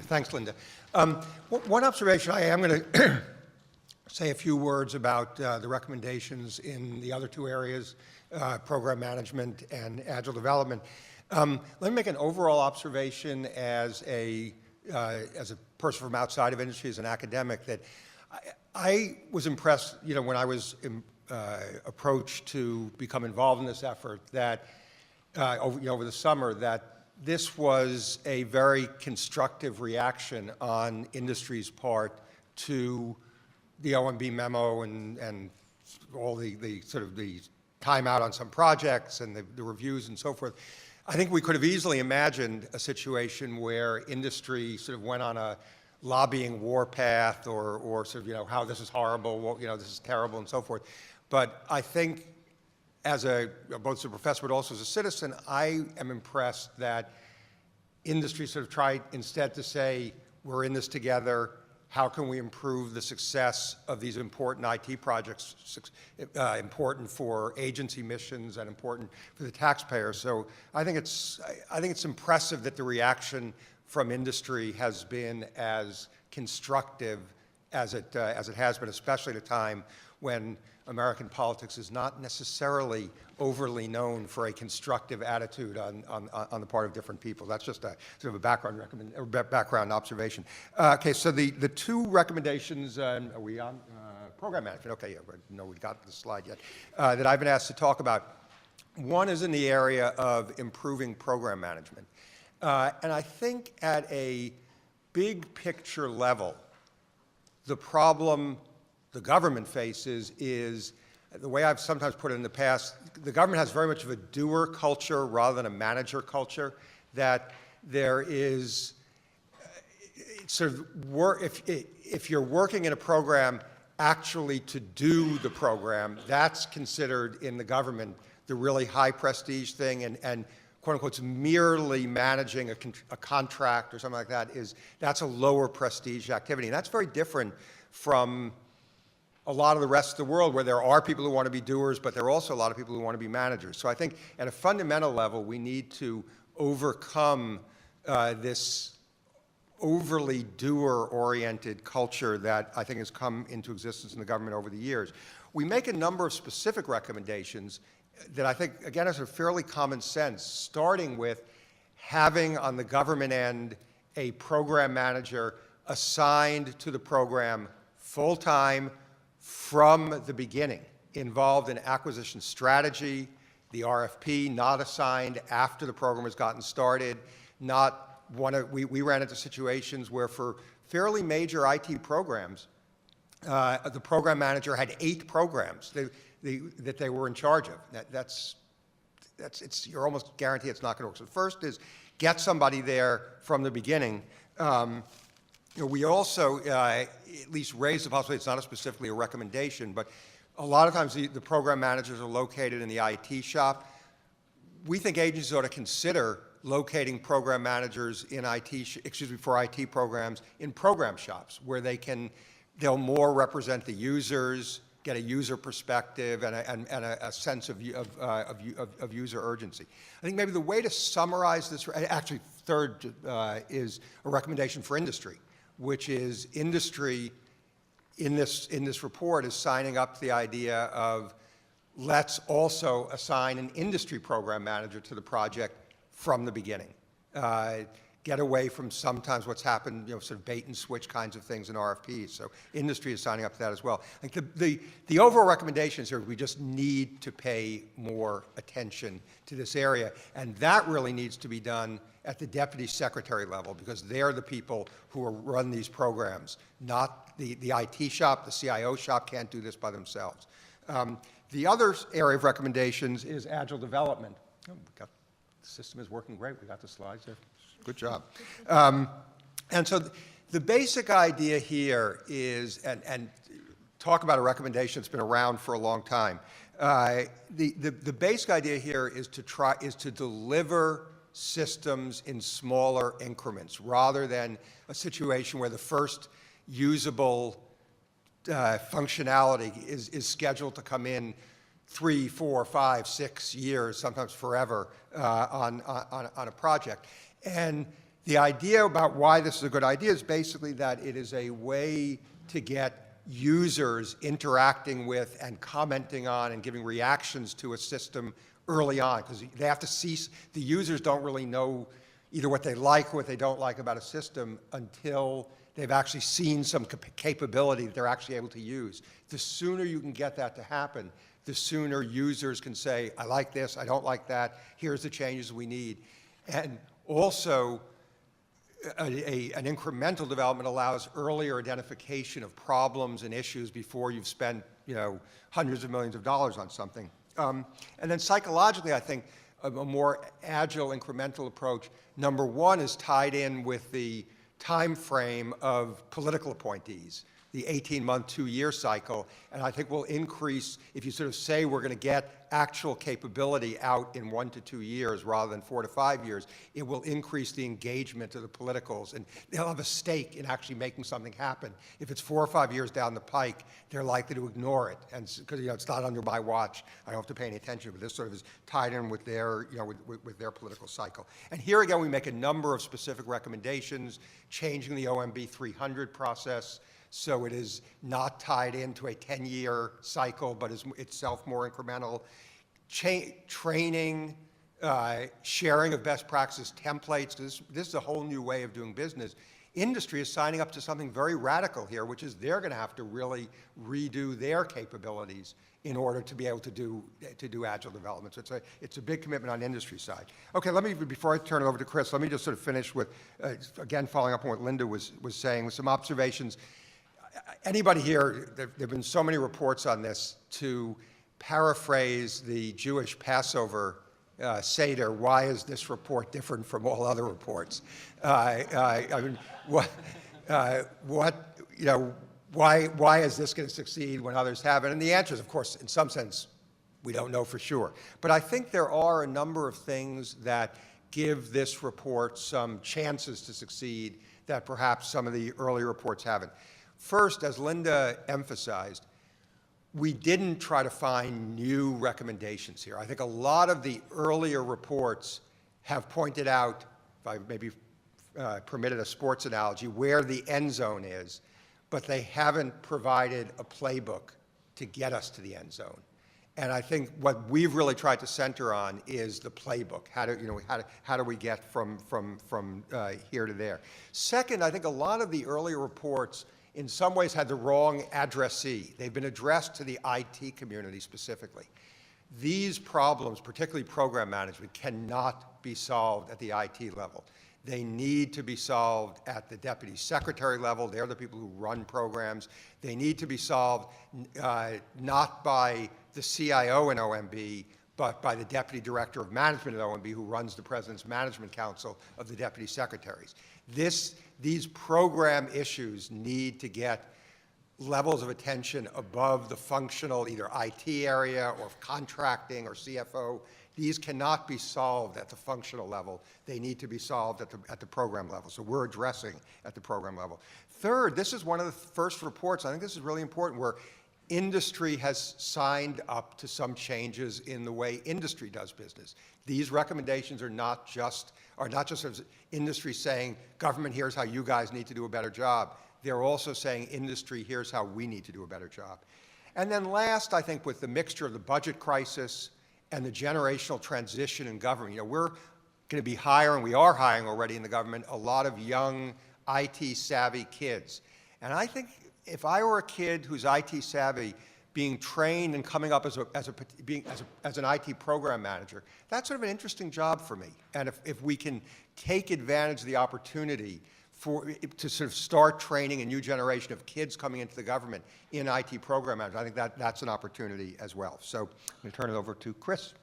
Thanks, Linda. One observation, I am going to say a few words about the recommendations in the other two areas, program management and agile development. Let me make an overall observation as a person from outside of industry, as an academic, that I was impressed, when I was approached to become involved in this effort, that over the summer, that this was a very constructive reaction on industry's part to the OMB memo and all the sort of the timeout on some projects and the reviews and so forth. I think we could have easily imagined a situation where industry sort of went on a lobbying war path or sort of, how this is horrible, this is terrible and so forth. But I think as both as a professor but also as a citizen, I am impressed that industry sort of tried instead to say, we're in this together, how can we improve the success of these important IT projects, important for agency missions and important for the taxpayers. So I think it's impressive that the reaction from industry has been as constructive as it has been, especially at a time when American politics is not necessarily overly known for a constructive attitude on the part of different people. That's just a sort of a background observation. Okay, so the two recommendations, are we on program management? Okay, yeah, no, we got the slide yet, that I've been asked to talk about. One is in the area of improving program management. And I think at a big picture level, the problem the government faces is, the way I've sometimes put it in the past, the government has very much of a doer culture rather than a manager culture, that there is sort of if you're working in a program actually to do the program, that's considered in the government the really high prestige thing, and quote unquote merely managing a contract or something like that that's a lower prestige activity. And that's very different from a lot of the rest of the world, where there are people who want to be doers, but there are also a lot of people who want to be managers. So I think at a fundamental level, we need to overcome this overly doer-oriented culture that I think has come into existence in the government over the years. We make a number of specific recommendations that I think, again, are fairly common sense, starting with having on the government end a program manager assigned to the program full-time, from the beginning, involved in acquisition strategy, the RFP, not assigned after the program has gotten started, we ran into situations where for fairly major IT programs, the program manager had 8 programs that they were in charge of. You're almost guaranteed it's not going to work. So the first is get somebody there from the beginning. We also at least raise the possibility, it's not specifically a recommendation, but a lot of times the program managers are located in the IT shop. We think agencies ought to consider locating program managers in for IT programs in program shops, where they'll more represent the users, get a user perspective and a sense of user urgency. I think maybe the way to summarize this, actually third is a recommendation for industry, which is industry in this report is signing up to the idea of let's also assign an industry program manager to the project from the beginning. Get away from sometimes what's happened, sort of bait and switch kinds of things in RFPs. So industry is signing up to that as well. I think the overall recommendations here, we just need to pay more attention to this area, and that really needs to be done at the deputy secretary level, because they're the people who run these programs, not the IT shop. The CIO shop can't do this by themselves. The other area of recommendations is agile development. Oh, the system is working great. We got the slides there. Good job. And so the basic idea here is, and talk about a recommendation that's been around for a long time. The basic idea here is to deliver systems in smaller increments, rather than a situation where the first usable functionality is scheduled to come in 3, 4, 5, 6 years, sometimes forever, on a project. And The idea about why this is a good idea is basically that it is a way to get users interacting with and commenting on and giving reactions to a system early on, because they have to see, the users don't really know either what they like or what they don't like about a system until they've actually seen some capability that they're actually able to use. The sooner you can get that to happen, the sooner users can say, I like this, I don't like that, here's the changes we need. And also, an incremental development allows earlier identification of problems and issues before you've spent, hundreds of millions of dollars on something. And then psychologically, I think a more agile, incremental approach, number one, is tied in with the time frame of political appointees, the 18-month, 2-year cycle, and I think will increase, if you sort of say we're going to get actual capability out in 1 to 2 years rather than 4 to 5 years, it will increase the engagement of the politicals, and they'll have a stake in actually making something happen. If it's 4 or 5 years down the pike, they're likely to ignore it, and because it's not under my watch, I don't have to pay any attention, but this sort of is tied in with their, with their political cycle. And here again, we make a number of specific recommendations, changing the OMB 300 process, so it is not tied into a 10-year cycle, but is itself more incremental. Training, sharing of best practice templates. This is a whole new way of doing business. Industry is signing up to something very radical here, which is they're going to have to really redo their capabilities in order to be able to do agile development. So it's a big commitment on the industry side. Okay, before I turn it over to Chris, let me just sort of finish with, again, following up on what Linda was saying, with some observations. Anybody here, there have been so many reports on this, to paraphrase the Jewish Passover Seder, why is this report different from all other reports? I mean, why is this going to succeed when others haven't? And the answer is, of course, in some sense, we don't know for sure. But I think there are a number of things that give this report some chances to succeed that perhaps some of the earlier reports haven't. First, as Linda emphasized, we didn't try to find new recommendations here. I think a lot of the earlier reports have pointed out, if I maybe permitted a sports analogy, where the end zone is, but they haven't provided a playbook to get us to the end zone. And I think what we've really tried to center on is the playbook. How do we get from here to there? Second, I think a lot of the earlier reports in some ways had the wrong addressee. They've been addressed to the IT community specifically. These problems, particularly program management, cannot be solved at the IT level. They need to be solved at the deputy secretary level. They're the people who run programs. They need to be solved not by the CIO in OMB, but by the deputy director of management at OMB, who runs the president's management council of the deputy secretaries. These program issues need to get levels of attention above the functional, either IT area or contracting or CFO. These cannot be solved at the functional level. They need to be solved at the program level. So we're addressing at the program level. Third, this is one of the first reports, I think this is really important, where industry has signed up to some changes in the way industry does business. These recommendations are not just as industry saying, government, here's how you guys need to do a better job. They're also saying, industry, here's how we need to do a better job. And then last, I think, with the mixture of the budget crisis and the generational transition in government, we're going to be hiring, we are hiring already in the government, a lot of young IT-savvy kids. And I think if I were a kid who's IT savvy, being trained and coming up as an IT program manager, that's sort of an interesting job for me. And if we can take advantage of the opportunity to sort of start training a new generation of kids coming into the government in IT program management, I think that's an opportunity as well. So I'm going to turn it over to Chris.